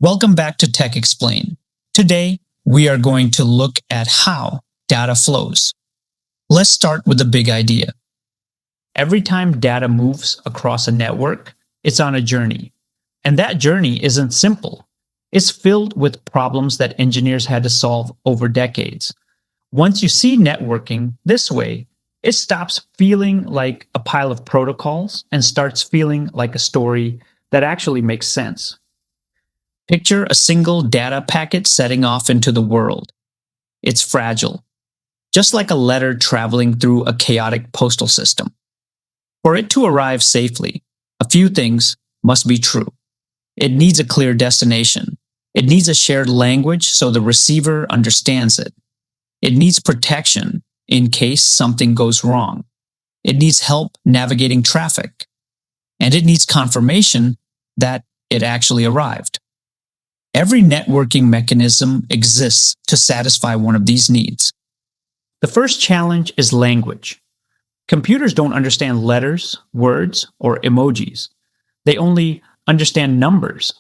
Welcome back to Tech Explained. Today, we are going to look at how data flows. Let's start with the big idea. Every time data moves across a network, it's on a journey. And that journey isn't simple. It's filled with problems that engineers had to solve over decades. Once you see networking this way, it stops feeling like a pile of protocols and starts feeling like a story that actually makes sense. Picture a single data packet setting off into the world. It's fragile, just like a letter traveling through a chaotic postal system. For it to arrive safely, a few things must be true. It needs a clear destination. It needs a shared language so the receiver understands it. It needs protection in case something goes wrong. It needs help navigating traffic. And it needs confirmation that it actually arrived. Every networking mechanism exists to satisfy one of these needs. The first challenge is language. Computers don't understand letters, words, or emojis. They only understand numbers.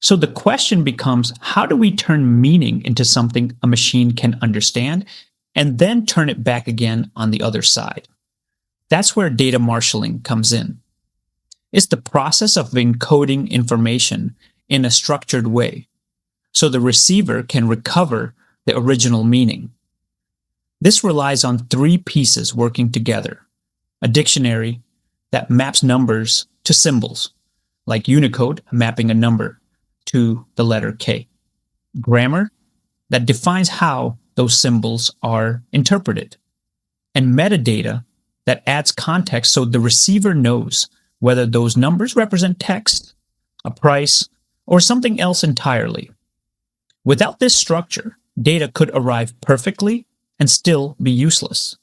So the question becomes, how do we turn meaning into something a machine can understand and then turn it back again on the other side? That's where data marshaling comes in. It's the process of encoding information in a structured way so the receiver can recover the original meaning. This relies on three pieces working together: a dictionary that maps numbers to symbols, like Unicode mapping a number to the letter K; grammar that defines how those symbols are interpreted; and metadata that adds context so the receiver knows whether those numbers represent text, a price, or something else entirely. Without this structure, data could arrive perfectly and still be useless.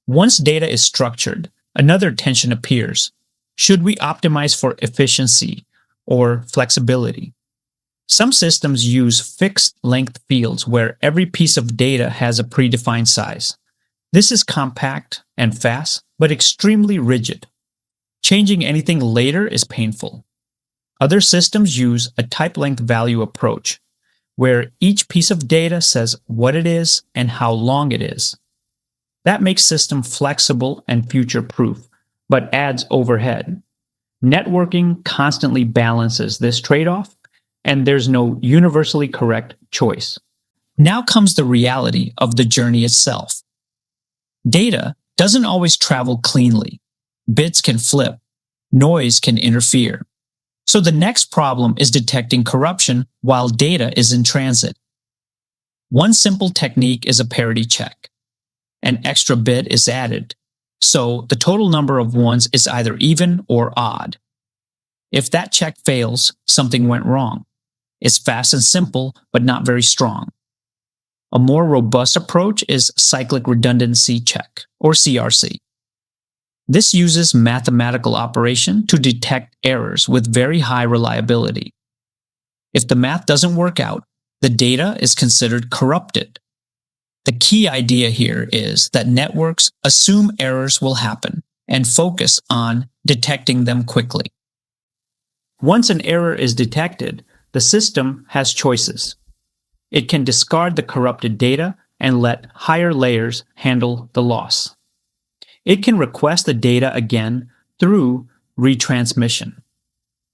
Once data is structured, another tension appears. Should we optimize for efficiency or flexibility? Some systems use fixed-length fields where every piece of data has a predefined size. This is compact and fast, but extremely rigid. Changing anything later is painful. Other systems use a type-length value approach, where each piece of data says what it is and how long it is. That makes system flexible and future-proof, but adds overhead. Networking constantly balances this trade-off, and there's no universally correct choice. Now comes the reality of the journey itself. Data doesn't always travel cleanly. Bits can flip. Noise can interfere. So the next problem is detecting corruption while data is in transit. One simple technique is a parity check. An extra bit is added, so the total number of ones is either even or odd. If that check fails, something went wrong. It's fast and simple, but not very strong. A more robust approach is cyclic redundancy check, or CRC. This uses mathematical operation to detect errors with very high reliability. If the math doesn't work out, the data is considered corrupted. The key idea here is that networks assume errors will happen and focus on detecting them quickly. Once an error is detected, the system has choices. It can discard the corrupted data and let higher layers handle the loss. It can request the data again through retransmission,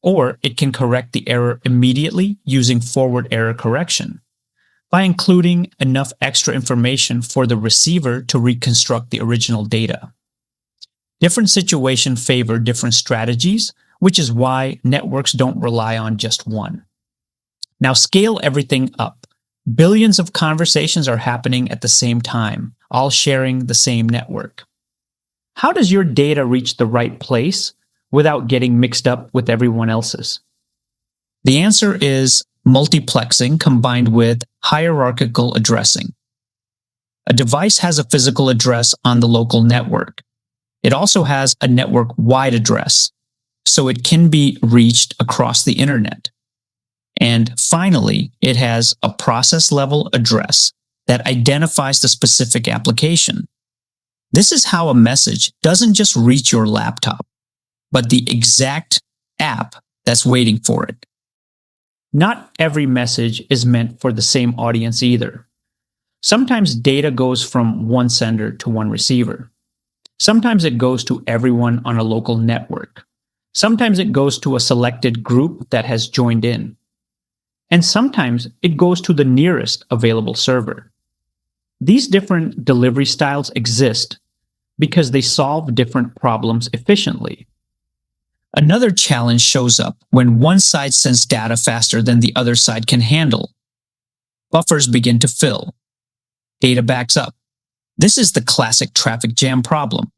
or it can correct the error immediately using forward error correction by including enough extra information for the receiver to reconstruct the original data. Different situations favor different strategies, which is why networks don't rely on just one. Now scale everything up. Billions of conversations are happening at the same time, all sharing the same network. How does your data reach the right place without getting mixed up with everyone else's? The answer is multiplexing combined with hierarchical addressing. A device has a physical address on the local network. It also has a network-wide address, so it can be reached across the internet. And finally, it has a process-level address that identifies the specific application. This is how a message doesn't just reach your laptop, but the exact app that's waiting for it. Not every message is meant for the same audience either. Sometimes data goes from one sender to one receiver. Sometimes it goes to everyone on a local network. Sometimes it goes to a selected group that has joined in. And sometimes it goes to the nearest available server. These different delivery styles exist because they solve different problems efficiently. Another challenge shows up when one side sends data faster than the other side can handle. Buffers begin to fill. Data backs up. This is the classic traffic jam problem.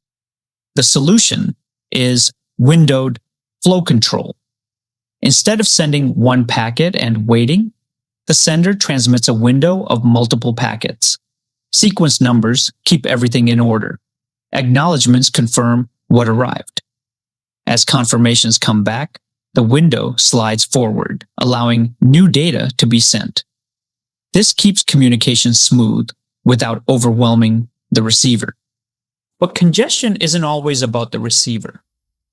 The solution is windowed flow control. Instead of sending one packet and waiting, the sender transmits a window of multiple packets. Sequence numbers keep everything in order. Acknowledgements confirm what arrived. As confirmations come back, the window slides forward, allowing new data to be sent. This keeps communication smooth without overwhelming the receiver. But congestion isn't always about the receiver.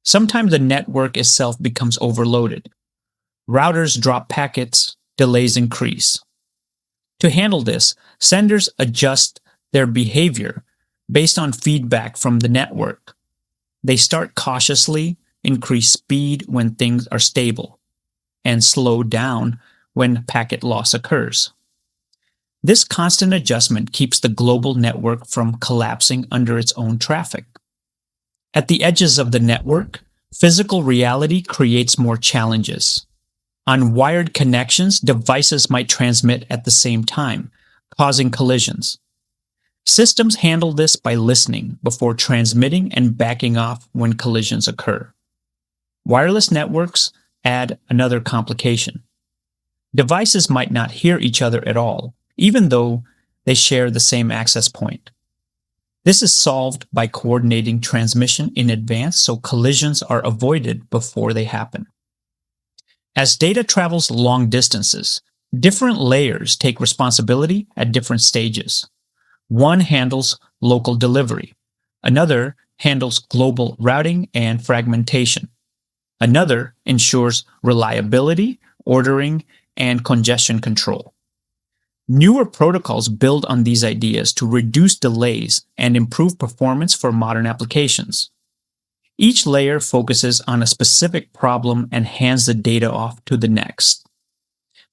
Sometimes the network itself becomes overloaded. Routers drop packets, delays increase. To handle this, senders adjust their behavior based on feedback from the network. They start cautiously, increase speed when things are stable, and slow down when packet loss occurs. This constant adjustment keeps the global network from collapsing under its own traffic. At the edges of the network, physical reality creates more challenges. On wired connections, devices might transmit at the same time, causing collisions. Systems handle this by listening before transmitting and backing off when collisions occur. Wireless networks add another complication. Devices might not hear each other at all, even though they share the same access point. This is solved by coordinating transmission in advance so collisions are avoided before they happen. As data travels long distances, different layers take responsibility at different stages. One handles local delivery. Another handles global routing and fragmentation. Another ensures reliability, ordering, and congestion control. Newer protocols build on these ideas to reduce delays and improve performance for modern applications. Each layer focuses on a specific problem and hands the data off to the next.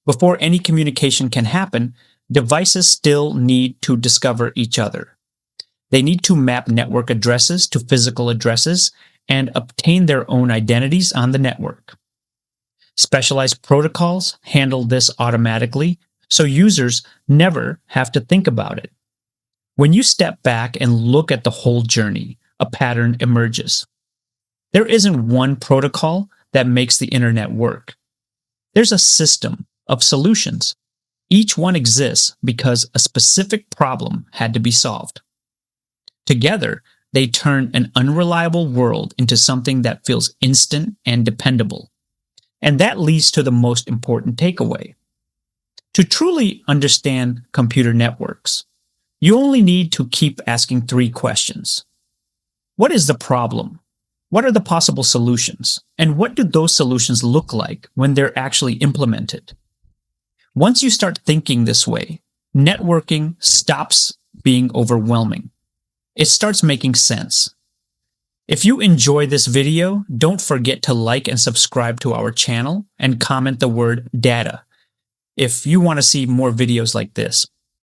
Before any communication can happen, devices still need to discover each other. They need to map network addresses to physical addresses and obtain their own identities on the network. Specialized protocols handle this automatically, so users never have to think about it. When you step back and look at the whole journey, a pattern emerges. There isn't one protocol that makes the internet work. There's a system of solutions. Each one exists because a specific problem had to be solved. Together, they turn an unreliable world into something that feels instant and dependable. And that leads to the most important takeaway. To truly understand computer networks, you only need to keep asking 3 questions. What is the problem? What are the possible solutions? And what do those solutions look like when they're actually implemented? Once you start thinking this way, networking stops being overwhelming. It starts making sense. If you enjoy this video, don't forget to like and subscribe to our channel and comment the word data if you want to see more videos like this.